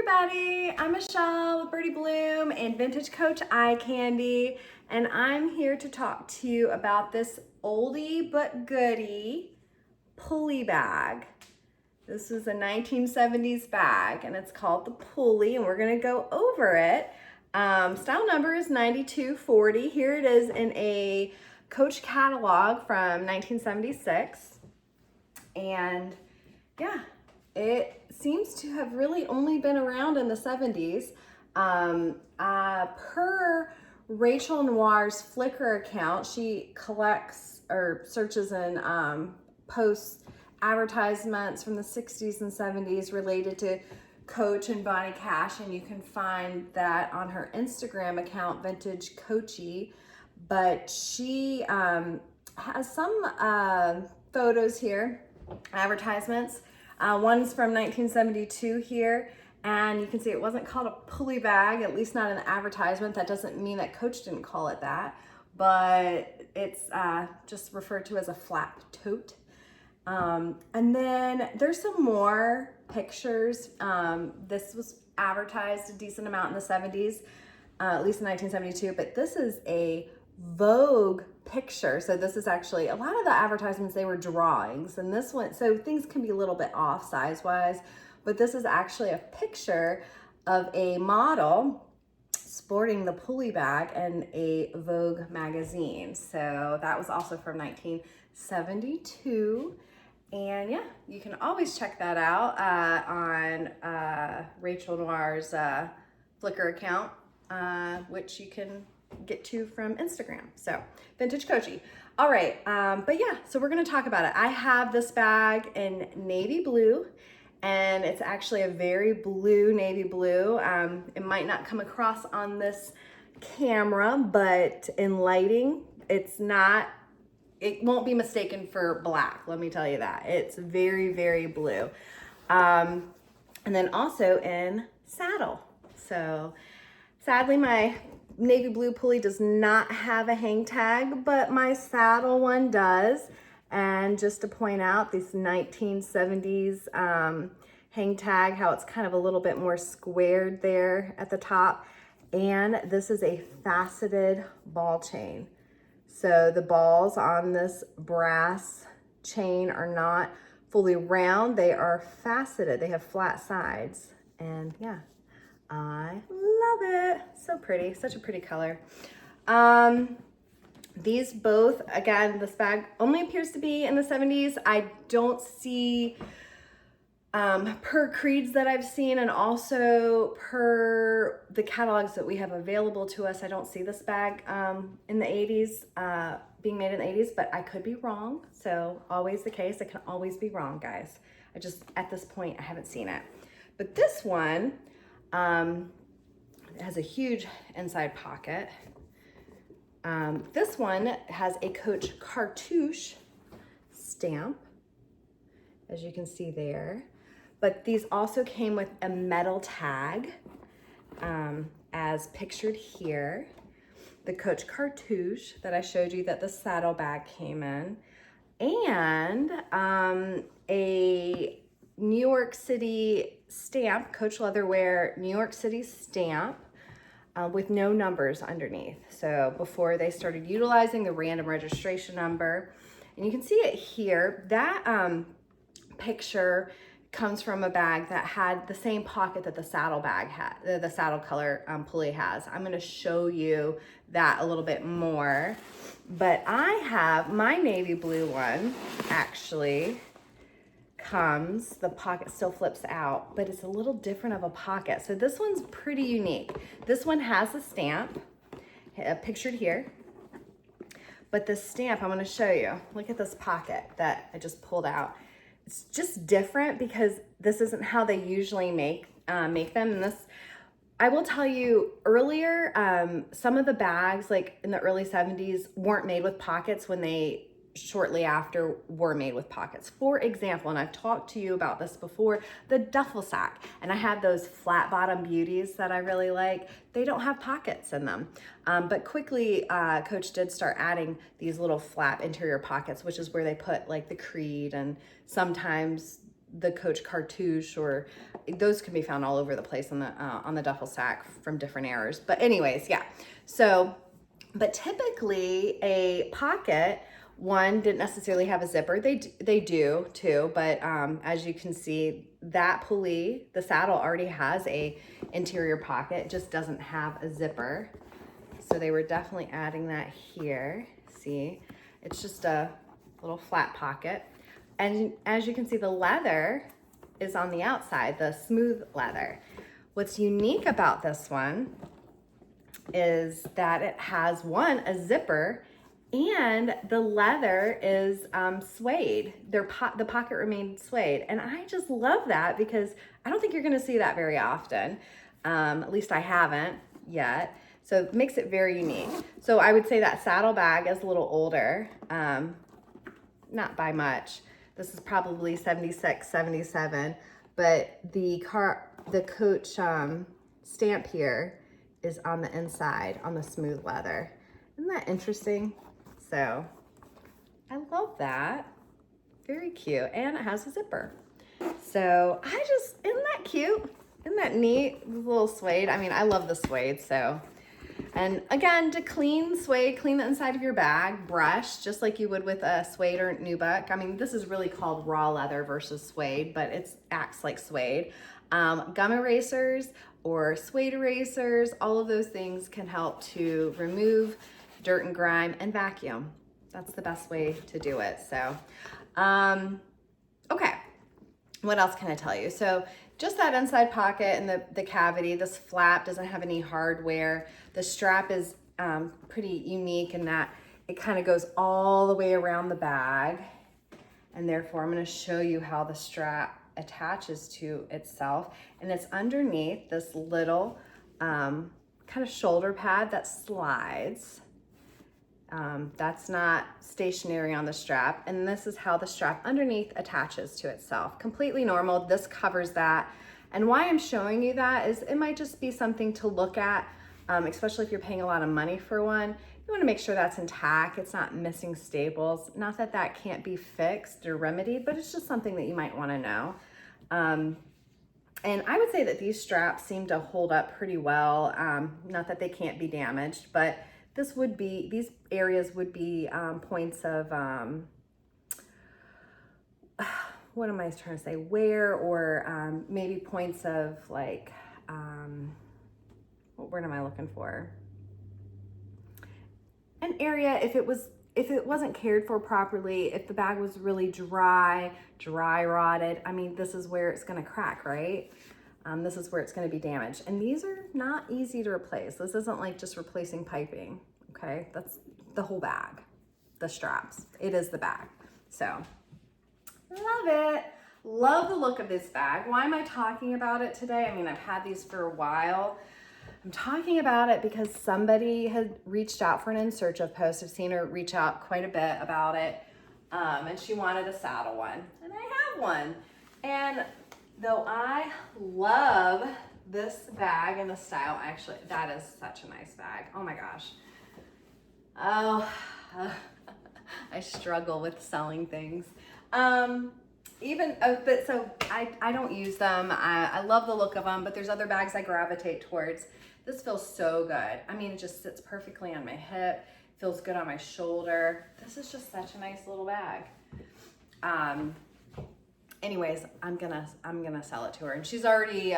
everybody, I'm Michelle with Birdie Bloom and Vintage Coach Eye Candy, and I'm here to talk to you about this oldie but goodie Pulley bag. This is a 1970s bag and it's called the Pulley, and we're gonna go over it. Style number is 9240. Here it is in a Coach catalog from 1976, and yeah, it seems to have really only been around in the 70s. Per Rachel Noir's Flickr account, she collects or searches and posts advertisements from the 60s and 70s related to Coach and Bonnie Cash, and you can find that on her Instagram account, Vintage Coachy. But she has some photos here, advertisements. One's from 1972 here, and you can see it wasn't called a Pulley bag, at least not in the advertisement. That doesn't mean that Coach didn't call it that, but it's just referred to as a flap tote. And then there's some more pictures. This was advertised a decent amount in the 70s, at least in 1972, but this is a Vogue picture. So this is actually, a lot of the advertisements, they were drawings, and this one, so things can be a little bit off size wise, but this is actually a picture of a model sporting the Pulley bag in a Vogue magazine. So that was also from 1972. And yeah, you can always check that out on Rachel Noir's Flickr account, which you can get to from Instagram. So Vintage Coachy. All right, but yeah, so we're gonna talk about it. I have this bag in navy blue, and it's actually a very blue, navy blue. It might not come across on this camera, but in lighting, it won't be mistaken for black, let me tell you that. It's very, very blue. And then also in saddle. So sadly, my navy blue Pulley does not have a hang tag, but my saddle one does. And just to point out, this 1970s hang tag, how it's kind of a little bit more squared there at the top. And this is a faceted ball chain. So the balls on this brass chain are not fully round, they are faceted. They have flat sides. And yeah, I love it. So pretty, such a pretty color. These both, again, this bag only appears to be in the 70s. I don't see, per creeds that I've seen, and also per the catalogs that we have available to us, I don't see this bag in the 80s, being made in the 80s, but I could be wrong. So always the case, I can always be wrong, guys. I just, at this point, I haven't seen it. But this one, it has a huge inside pocket. This one has a Coach Cartouche stamp, as you can see there. But these also came with a metal tag, as pictured here. The Coach Cartouche that I showed you that the saddle bag came in. And a New York City stamp, Coach Leatherwear New York City stamp, with no numbers underneath. So before they started utilizing the random registration number, and you can see it here, that picture comes from a bag that had the same pocket that the saddle bag had, the saddle color Pulley has. I'm gonna show you that a little bit more, but I have my navy blue one actually comes, the pocket still flips out, but it's a little different of a pocket. So this one's pretty unique. This one has a stamp pictured here, but the stamp I'm going to show you. Look at this pocket that I just pulled out. It's just different because this isn't how they usually make them. And this, I will tell you, earlier, some of the bags, like in the early 70s, weren't made with pockets when they shortly after were made with pockets. For example, and I've talked to you about this before, the duffel sack. And I had those flat bottom beauties that I really like. They don't have pockets in them. But quickly, Coach did start adding these little flap interior pockets, which is where they put like the creed and sometimes the Coach Cartouche, or those can be found all over the place on the duffel sack from different eras. But anyways, yeah. So, but typically a pocket one didn't necessarily have a zipper. They do too, but as you can see, that Pulley, the saddle already has a interior pocket, just doesn't have a zipper. So they were definitely adding that here. See, it's just a little flat pocket. And as you can see, the leather is on the outside, the smooth leather. What's unique about this one is that it has a zipper, and the leather is suede. The pocket remained suede. And I just love that because I don't think you're gonna see that very often. At least I haven't yet. So it makes it very unique. So I would say that saddle bag is a little older, not by much. This is probably 76, 77, but the Coach stamp here is on the inside, on the smooth leather. Isn't that interesting? So I love that. Very cute. And it has a zipper. So isn't that cute? Isn't that neat? The little suede. I mean, I love the suede, so. And again, to clean suede, clean the inside of your bag, brush, just like you would with a suede or nubuck. I mean, this is really called raw leather versus suede, but it acts like suede. Gum erasers or suede erasers, all of those things can help to remove dirt and grime and vacuum. That's the best way to do it. So, okay, what else can I tell you? So just that inside pocket and the cavity, this flap doesn't have any hardware. The strap is pretty unique in that it kind of goes all the way around the bag. And therefore I'm gonna show you how the strap attaches to itself. And it's underneath this little kind of shoulder pad that slides. That's not stationary on the strap. And this is how the strap underneath attaches to itself. Completely normal. This covers that. And why I'm showing you that is it might just be something to look at, especially if you're paying a lot of money for one. You want to make sure that's intact. It's not missing staples. Not that that can't be fixed or remedied, but it's just something that you might want to know. And I would say that these straps seem to hold up pretty well. Not that they can't be damaged, but these areas would be points of, what am I trying to say, wear, or maybe points of like, what word am I looking for? An area, if it wasn't cared for properly, if the bag was really dry rotted, I mean, this is where it's gonna crack, right? This is where it's gonna be damaged. And these are not easy to replace. This isn't like just replacing piping, okay? That's the whole bag, the straps. It is the bag. So, love it. Love the look of this bag. Why am I talking about it today? I mean, I've had these for a while. I'm talking about it because somebody had reached out for an in search of post. I've seen her reach out quite a bit about it. And she wanted a saddle one, and I have one. And though I love this bag and the style, actually, that is such a nice bag. Oh my gosh. Oh, I struggle with selling things. But so I don't use them. I love the look of them, but there's other bags I gravitate towards. This feels so good. I mean, it just sits perfectly on my hip, feels good on my shoulder. This is just such a nice little bag. Anyways, I'm gonna sell it to her, and she's already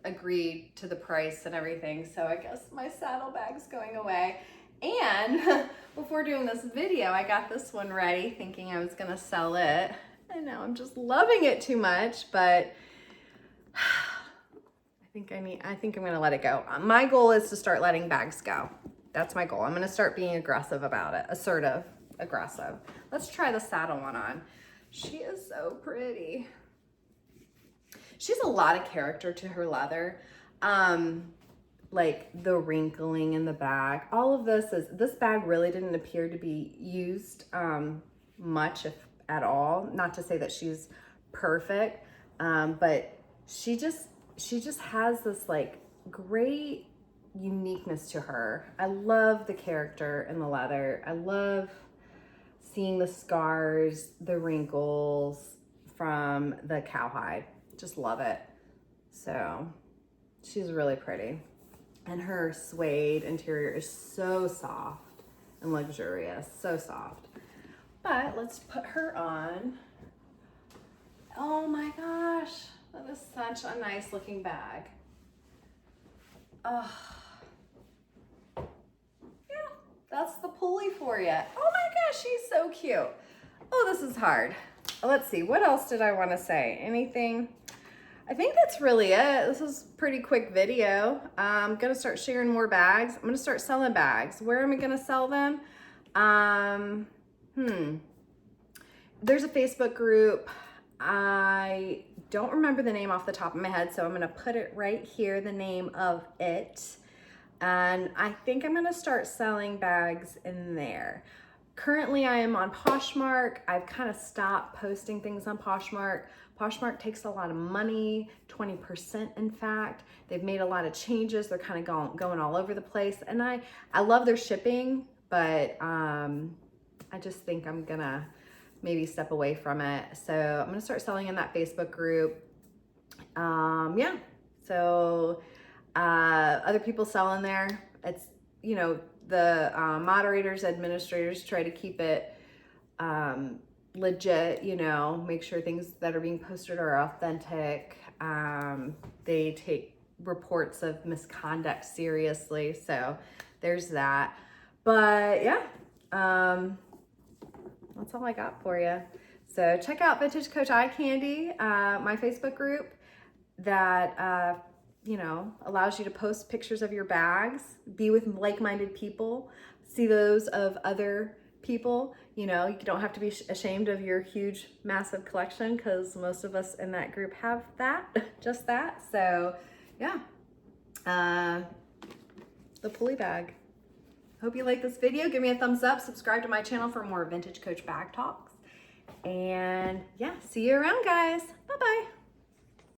agreed to the price and everything. So I guess my saddlebag's going away. And before doing this video, I got this one ready, thinking I was gonna sell it. And now I'm just loving it too much, but I think I'm gonna let it go. My goal is to start letting bags go. That's my goal. I'm gonna start being aggressive about it. Assertive, aggressive. Let's try the saddle one on. She is so pretty. She has a lot of character to her leather. Like the wrinkling in the bag. All of this bag really didn't appear to be used much, if at all. Not to say that she's perfect, but she just has this like great uniqueness to her. I love the character in the leather. I love seeing the scars, the wrinkles, from the cowhide. Just love it. So she's really pretty. And her suede interior is so soft and luxurious, so soft. But let's put her on. Oh my gosh, that is such a nice looking bag. Oh, yeah, that's the Pulley for you. Oh my gosh, she's so cute. Oh, this is hard. Let's see, what else did I want to say? Anything? I think that's really it. This is a pretty quick video. I'm gonna start sharing more bags. I'm gonna start selling bags. Where am I gonna sell them? There's a Facebook group. I don't remember the name off the top of my head, so I'm gonna put it right here, the name of it. And I think I'm gonna start selling bags in there. Currently I am on Poshmark. I've kind of stopped posting things on Poshmark. Poshmark takes a lot of money, 20% in fact. They've made a lot of changes. They're kind of going all over the place. And I love their shipping, but I just think I'm gonna maybe step away from it. So I'm gonna start selling in that Facebook group. Yeah, so other people sell in there. It's, you know, the moderators, administrators try to keep it legit, you know, make sure things that are being posted are authentic. They take reports of misconduct seriously. So there's that. But yeah, that's all I got for you. So check out Vintage Coach Eye Candy, my Facebook group that, you know, allows you to post pictures of your bags, be with like-minded people, see those of other people. You know, you don't have to be ashamed of your huge, massive collection, because most of us in that group have that, just that. So yeah, the Pulley Bag. Hope you like this video. Give me a thumbs up, subscribe to my channel for more Vintage Coach bag talks. And yeah, see you around, guys. Bye-bye.